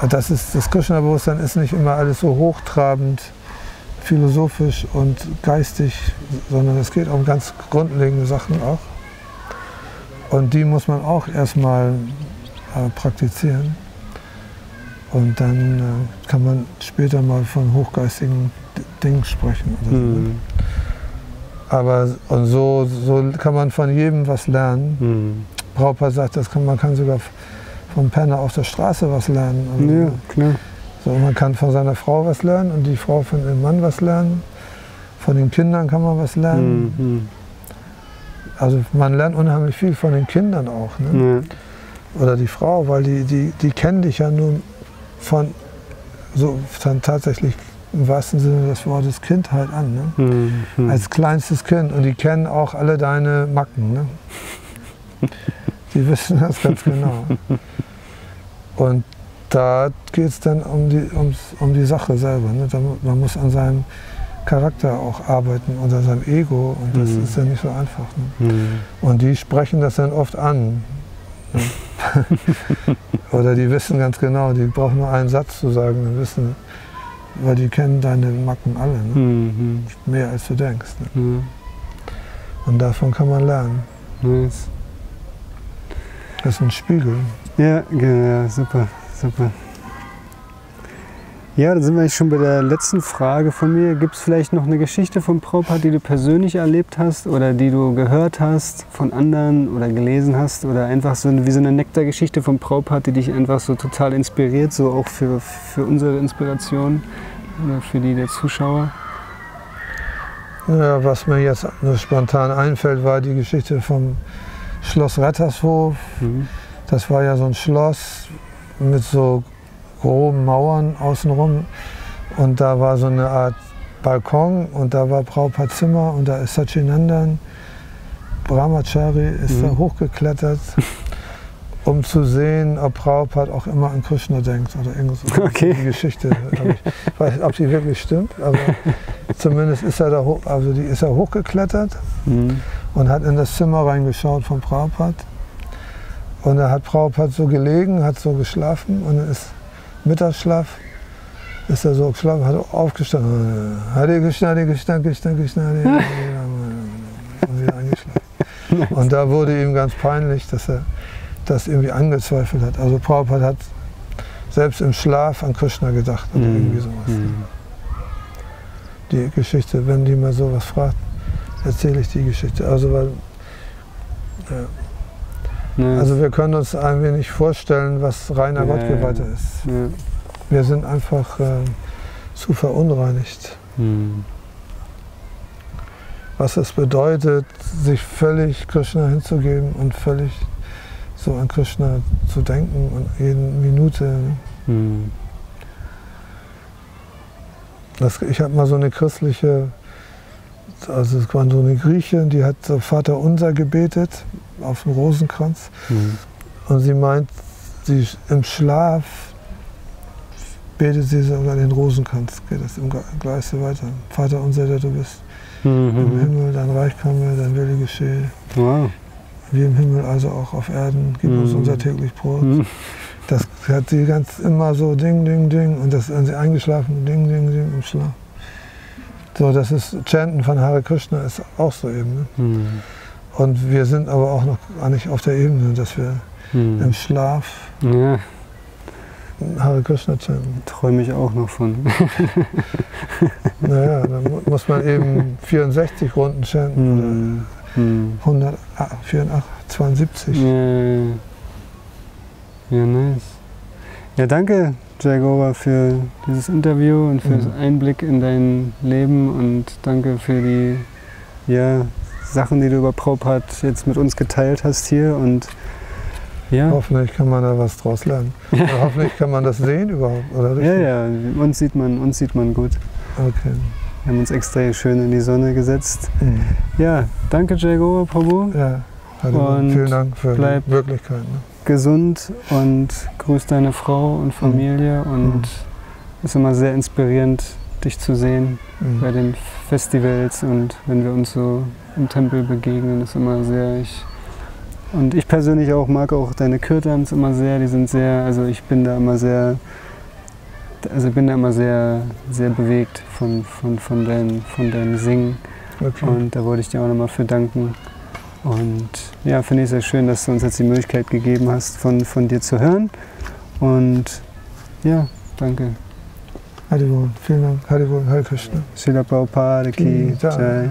Und das Krishna-Bewusstsein ist nicht immer alles so hochtrabend, philosophisch und geistig, sondern es geht um ganz grundlegende Sachen auch. Und die muss man auch erstmal praktizieren. Und dann kann man später mal von hochgeistigen Dingen sprechen. Oder so. Aber und so kann man von jedem was lernen. Prabhupada sagt, man kann sogar vom Penner auf der Straße was lernen. Also, ja, klar. So, man kann von seiner Frau was lernen und die Frau von dem Mann was lernen. Von den Kindern kann man was lernen. Also man lernt unheimlich viel von den Kindern auch. Ne? Oder die Frau, weil die kennen dich ja nun von tatsächlich im wahrsten Sinne des Wortes Kindheit an. Ne? Als kleinstes Kind. Und die kennen auch alle deine Macken. Ne? Die wissen das ganz genau. Und da geht es dann um die Sache selber. Ne? Man muss an seinem Charakter auch arbeiten und an seinem Ego. Und das ist ja nicht so einfach. Ne? Und die sprechen das dann oft an. Ne? Oder die wissen ganz genau, die brauchen nur einen Satz zu sagen, dann wissen, weil die kennen deine Macken alle. Ne? Mehr als du denkst. Ne? Und davon kann man lernen. Nice. Das ist ein Spiegel. Ja, super, super. Ja, dann sind wir eigentlich schon bei der letzten Frage von mir. Gibt es vielleicht noch eine Geschichte von Prabhupada, die du persönlich erlebt hast oder die du gehört hast von anderen oder gelesen hast oder einfach so wie so eine Nektargeschichte von Prabhupada, die dich einfach so total inspiriert, so auch für unsere Inspiration oder für die der Zuschauer? Ja, was mir jetzt nur spontan einfällt, war die Geschichte vom Schloss Rettershof. Das war ja so ein Schloss mit so groben Mauern außenrum und da war so eine Art Balkon und da war Prabhupada Zimmer und da ist Satchinandan Brahmachari ist da hochgeklettert, um zu sehen, ob Prabhupada auch immer an Krishna denkt oder irgend so. Okay. Die Geschichte, ich weiß nicht, ob die wirklich stimmt, aber zumindest ist er da ist er hochgeklettert und hat in das Zimmer reingeschaut von Prabhupada. Und da hat Prabhupada so gelegen, hat so geschlafen und dann ist Mittagsschlaf, ist er so geschlafen, hat aufgestanden. Hare Krishna, Hare Krishna, Krishna Krishna, Hare Hare, und wieder eingeschlafen. Und da wurde ihm ganz peinlich, dass er das irgendwie angezweifelt hat. Also Prabhupada hat selbst im Schlaf an Krishna gedacht oder irgendwie sowas. Die Geschichte, wenn die mal sowas fragt, erzähle ich die Geschichte. Also weil also wir können uns ein wenig vorstellen, was reiner Gottgeweihter ist. Wir sind einfach zu verunreinigt. Was es bedeutet, sich völlig Krishna hinzugeben und völlig so an Krishna zu denken und jede Minute. Ich habe mal so eine christliche, also es war so eine Griechin, die hat so Vater Unser gebetet auf dem Rosenkranz. Und sie meint, im Schlaf betet sie sogar den Rosenkranz, geht das im Geiste weiter. Vater Unser, der du bist, im Himmel, dein Reich komme, dein Wille geschehe. Wow. Wie im Himmel, also auch auf Erden, gib uns unser täglich Brot. Das hat sie immer so Ding, Ding, Ding und das ist sie eingeschlafen, Ding, Ding, Ding im Schlaf. So, das ist Chanten von Hare Krishna ist auch so eben. Ne? Und wir sind aber auch noch gar nicht auf der Ebene, dass wir im Schlaf Hare Krishna chanten. Träume ich auch noch von. Naja, dann muss man eben 64 Runden chanten oder 172. Ja, nice. Ja, danke, Jai Gaura, für dieses Interview und für den Einblick in dein Leben und danke für die Sachen, die du über Prabhupada jetzt mit uns geteilt hast hier. Und hoffentlich kann man da was draus lernen. Oder hoffentlich kann man das sehen überhaupt, oder richtig? Ja, uns sieht man gut. Okay. Wir haben uns extra schön in die Sonne gesetzt. Ja, danke Jai Gaura Prabhu. Ja, vielen Dank für die Wirklichkeit. Ne? Gesund und grüß deine Frau und Familie und es ist immer sehr inspirierend, dich zu sehen bei den Festivals und wenn wir uns so im Tempel begegnen, ist immer sehr, und ich persönlich auch mag auch deine Kirtans immer sehr, die sind sehr, also ich bin da immer sehr, sehr bewegt von deinem Singen und da wollte ich dir auch nochmal für danken. Und ja, finde ich sehr schön, dass du uns jetzt die Möglichkeit gegeben hast, von dir zu hören. Und ja, danke. Haribol, vielen Dank. Haribol, Hare Krishna. Srila Prabhupada ki Jai.